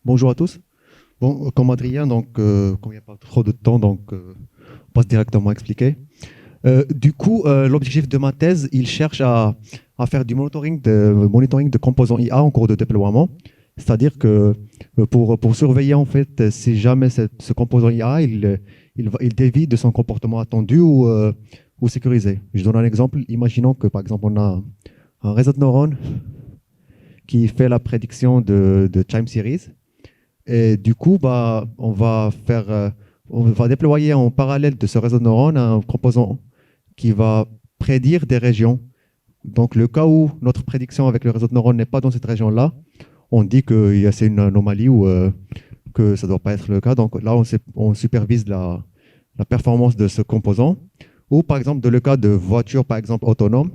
Bonjour à tous. Bon, comme Adrien, donc, comme il n'y a pas trop de temps, donc, on passe directement à expliquer. L'objectif de ma thèse, il cherche à faire du monitoring de composants IA en cours de déploiement. C'est-à-dire que pour surveiller, en fait, si jamais ce composant IA, il dévie de son comportement attendu ou sécurisé. Je donne un exemple. Imaginons que, par exemple, on a un réseau de neurones qui fait la prédiction de time series. Et du coup, bah, on va déployer en parallèle de ce réseau de neurones un composant qui va prédire des régions. Donc, le cas où notre prédiction avec le réseau de neurones n'est pas dans cette région-là, on dit que c'est une anomalie ou que ça ne doit pas être le cas. Donc là, on supervise la performance de ce composant. Ou par exemple, dans le cas de voitures, par exemple, autonomes,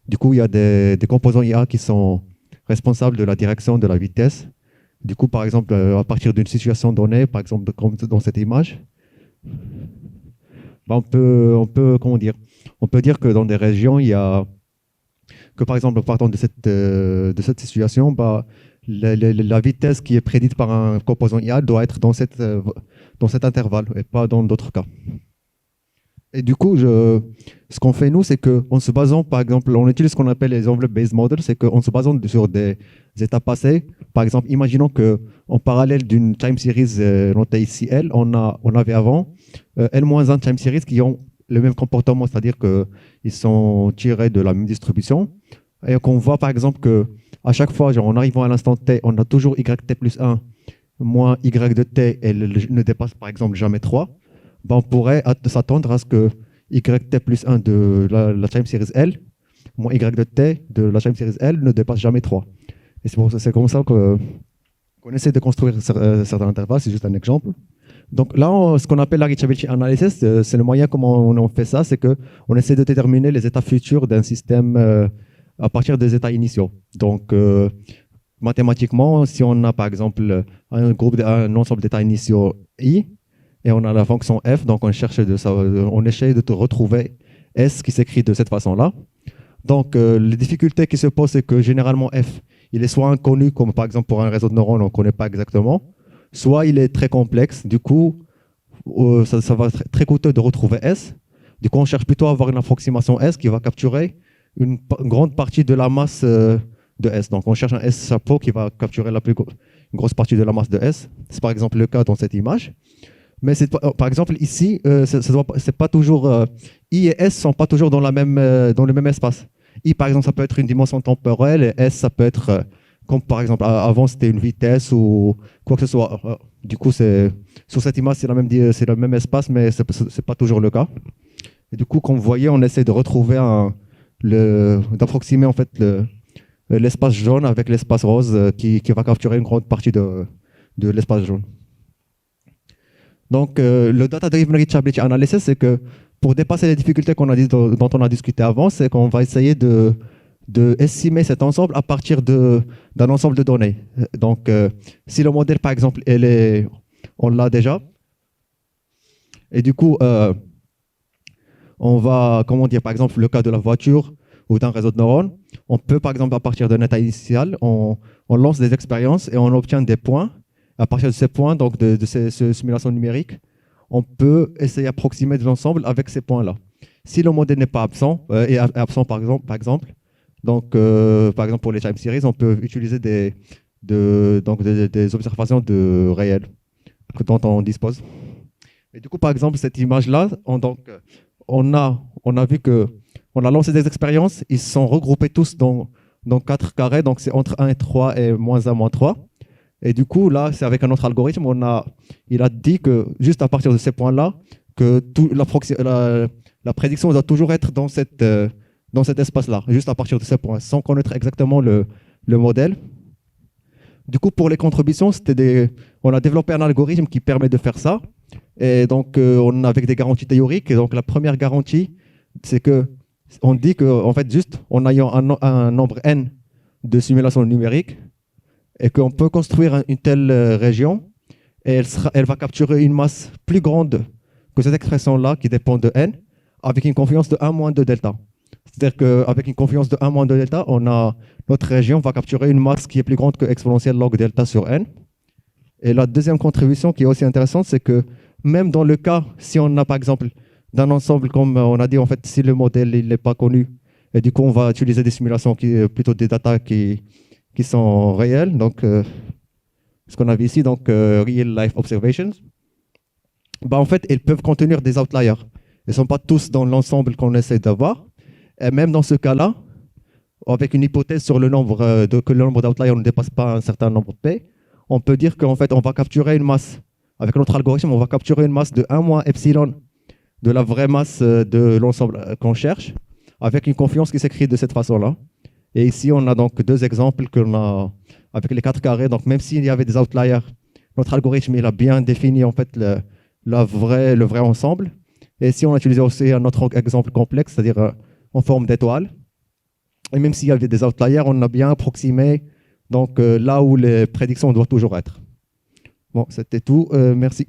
du coup, il y a des composants IA qui sont responsables de la direction, de la vitesse. Du coup, par exemple, à partir d'une situation donnée, par exemple, comme dans cette image, bah, comment dire, on peut dire que dans des régions, il y a, que par exemple, partant de cette situation, bah, la vitesse qui est prédite par un composant IA doit être dans cet intervalle et pas dans d'autres cas. Et du coup, ce qu'on fait nous, c'est qu'en se basant, par exemple, on utilise ce qu'on appelle les envelope-based models, c'est qu'en se basant sur des états passés, par exemple, imaginons qu'en parallèle d'une time series notée ici L, on avait avant L-1 time series qui ont le même comportement, c'est-à-dire qu'ils sont tirés de la même distribution, et qu'on voit par exemple que à chaque fois, genre, en arrivant à l'instant T, on a toujours YT plus 1 moins Y de T, et ne dépasse par exemple jamais 3. Ben, on pourrait s'attendre à ce que YT plus 1 de la time series L moins Y de T de la time series L ne dépasse jamais 3. Et c'est comme ça qu'on essaie de construire certains intervalles, c'est juste un exemple. Donc là, ce qu'on appelle la reachability analysis, c'est le moyen comment on fait ça, c'est qu'on essaie de déterminer les états futurs d'un système à partir des états initiaux. Donc, mathématiquement, si on a par exemple un ensemble d'états initiaux I, et on a la fonction f, donc on essaie de retrouver s qui s'écrit de cette façon-là. Donc, les difficultés qui se posent, c'est que généralement f, il est soit inconnu, comme par exemple pour un réseau de neurones, on ne connaît pas exactement, soit il est très complexe, du coup, ça va être très coûteux de retrouver s. Du coup, on cherche plutôt à avoir une approximation s qui va capturer une grande partie de la masse de s. Donc, on cherche un s chapeau qui va capturer une grosse partie de la masse de s. C'est par exemple le cas dans cette image. Mais par exemple, ici, c'est pas toujours. I et S sont pas toujours dans le même espace. I, par exemple, ça peut être une dimension temporelle, et S, ça peut être, comme par exemple, avant, c'était une vitesse ou quoi que ce soit. Du coup, sur cette image, c'est le même espace, mais c'est pas toujours le cas. Et du coup, comme vous voyez, on essaie de retrouver d'approximer en fait l'espace jaune avec l'espace rose qui va capturer une grande partie de l'espace jaune. Donc, le data-driven reachability analysis, c'est que pour dépasser les difficultés dont on a discuté avant, c'est qu'on va essayer de estimer cet ensemble à partir d'un ensemble de données. Donc, si le modèle, par exemple, on l'a déjà, et du coup, on va, comment dire, par exemple, le cas de la voiture ou d'un réseau de neurones, on peut, par exemple, à partir d'un état initial, on lance des expériences et on obtient des points. À partir de ces points, donc de ces simulations numériques, on peut essayer d'approximer de l'ensemble avec ces points-là. Si le modèle n'est pas absent, est absent par exemple, donc par exemple pour les time series, on peut utiliser des observations de réel dont on dispose. Et du coup, par exemple, cette image-là, on a vu que on a lancé des expériences, ils sont regroupés tous dans 4 carrés, donc c'est entre 1 et 3 et moins 1, moins 3. Et du coup, là, c'est avec un autre algorithme, il a dit que juste à partir de ces points-là, que la prédiction doit toujours être dans cet espace-là, juste à partir de ces points, sans connaître exactement le modèle. Du coup, pour les contributions, on a développé un algorithme qui permet de faire ça. Et donc, avec des garanties théoriques. Et donc, la première garantie, c'est que on dit qu'en fait, juste en ayant un nombre n de simulations numériques, et qu'on peut construire une telle région, et elle va capturer une masse plus grande que cette expression-là, qui dépend de n, avec une confiance de 1 moins 2 delta. C'est-à-dire qu'avec une confiance de 1 moins 2 delta, notre région va capturer une masse qui est plus grande que exponentielle log delta sur n. Et la deuxième contribution qui est aussi intéressante, c'est que même dans le cas, si on a par exemple d'un ensemble, comme on a dit, en fait, si le modèle il n'est pas connu, et du coup, on va utiliser des simulations, plutôt des datas qui sont réelles, donc ce qu'on a vu ici, donc Real Life Observations, bah, en fait, ils peuvent contenir des outliers. Ils ne sont pas tous dans l'ensemble qu'on essaie d'avoir. Et même dans ce cas-là, avec une hypothèse sur le nombre que le nombre d'outliers ne dépasse pas un certain nombre P, on peut dire qu'en fait, on va capturer une masse. Avec notre algorithme, on va capturer une masse de 1 moins epsilon de la vraie masse de l'ensemble qu'on cherche, avec une confiance qui s'écrit de cette façon-là. Et ici, on a donc deux exemples qu'on a avec les 4 carrés. Donc, même s'il y avait des outliers, notre algorithme il a bien défini en fait le vrai ensemble. Et si on a utilisé aussi un autre exemple complexe, c'est-à-dire en forme d'étoile, et même s'il y avait des outliers, on a bien approximé donc, là où les prédictions doivent toujours être. Bon, c'était tout. Merci.